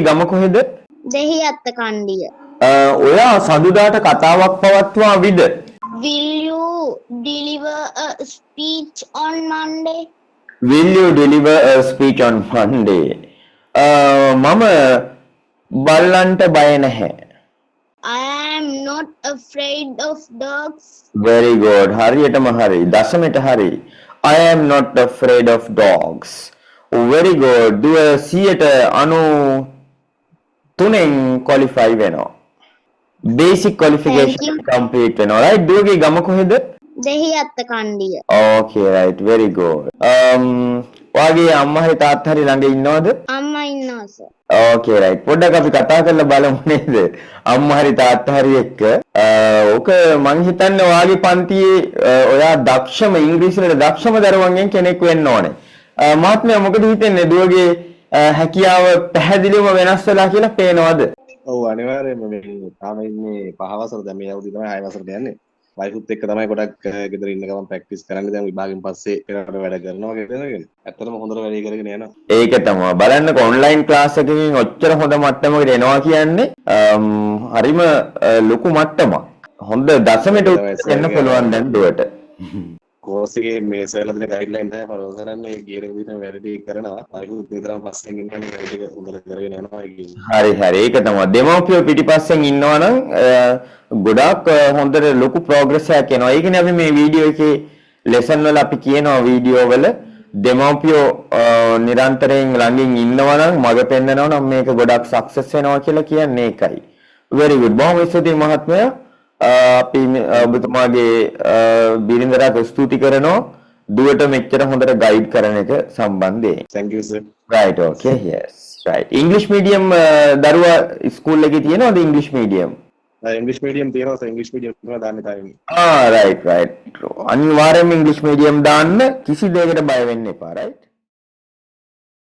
ගම කොහෙද? දෙහිඅත්ත කණ්ඩිය. ඔයා සඳුදාට කතාවක් පවත්වාවිද? Will you deliver a speech on Monday? Will you deliver a speech on Monday? මම බල්ලන්ට බය නැහැ. I am not afraid of dogs. Very good. හරියටම හරි. දශමෙට හරි. I am not afraid of dogs. Very good. දුව 93න් qualify වෙනවා. Basic qualification complete වෙනවා. Right? දුවගේ ගම කොහෙද? දෙහිඅත්ත කණ්ඩිය. Okay, right. Very good. ඔයාගේ අම්මා හරි තාත්තා හරි ළඟ ඉන්නවද? අම්මා ඉන්නවා සර්. Okay, right. පොඩ්ඩක් අපි කතා කරලා බලමු නේද? අම්මා හරි තාත්තා හරි එක්ක. ඔක මං හිතන්නේ ඔයාගේ පන්තියේ ඔයා දක්ෂම ඉංග්‍රීසි වල දක්ෂම දරුවන්ගෙන් කෙනෙක් වෙන්න ඕනේ. මහත්මයා මොකද හිතන්නේ දුවගේ හැකියාව පැහැදිලිවම වෙනස් වෙලා කියලා පේනවද? ඔව් අනිවාර්යයෙන්ම මේ තාම ඉන්නේ 5 වසර දැන් මේ අවුරුදු තමයි 6 වසරට යන්නේ. වයිෆුත් එක්ක තමයි ගොඩක් ගෙදර ඉන්න ගමන් ප්‍රැක්ටිස් කරන්නේ. දැන් විභාගෙන් පස්සේ පෙරට වැඩ කරනවා ගෙදරගෙන. ඇත්තටම හොඳට වැඩේ කරගෙන යනවා. ඒක තමයි. බලන්නකො ඔන්ලයින් ක්ලාස් එකකින් ඔච්චර හොඳ මට්ටමකට එනවා කියන්නේ හරිම ලොකු මට්ටමක්. හොඳ දශමයට එන්න පුළුවන් දැන් දුවට. කෝස් එකේ මේ සර්ලා දෙන ගයිඩ්ලයින් තමයි ෆලෝ කරන්නේ. ඒ කියන විදිහට වැඩේ කරනවා. වයිෆුත් විතරක් පස්සෙන් ඉන්නේ වැඩ ටික හොඳට කරගෙන යනවා කියන්නේ. හරි හරි. ඒක තමයි. දෙමව්පියෝ පිටිපස්සෙන් ඉන්නවනම් ගොඩාක් හොඳට ලොකු ප්‍රෝග්‍රස් එකක් එනවා. ඒකනේ අපි මේ වීඩියෝ එකේ ලෙසන් වල අපි කියනවා වීඩියෝ වල දෙමව්පියෝ නිරන්තරයෙන් ළඟින් ඉන්නවා නම් මඟ පෙන්නනවා නම් මේක ගොඩක් සක්සස් වෙනවා කියලා කියන්නේ ඒකයි. very good. බොහොම ස්තුතියි මහත්මයා. අපි ඔබතුමාගේ බිරිඳට ස්තුති කරනවා දුවට මෙච්චර හොඳට ගයිඩ් කරන එක සම්බන්ධයෙන්. thank you sir. right, okay, yes, right. English medium දරුවා ස්කූල් එකේ තියෙනවද English medium? English medium තියෙනවා sir. English medium තමයි දාන්නේ තාම. right, right. අනිවාර්යයෙන්ම English medium දාන්න කිසි දෙයකට බය වෙන්න එපා, right?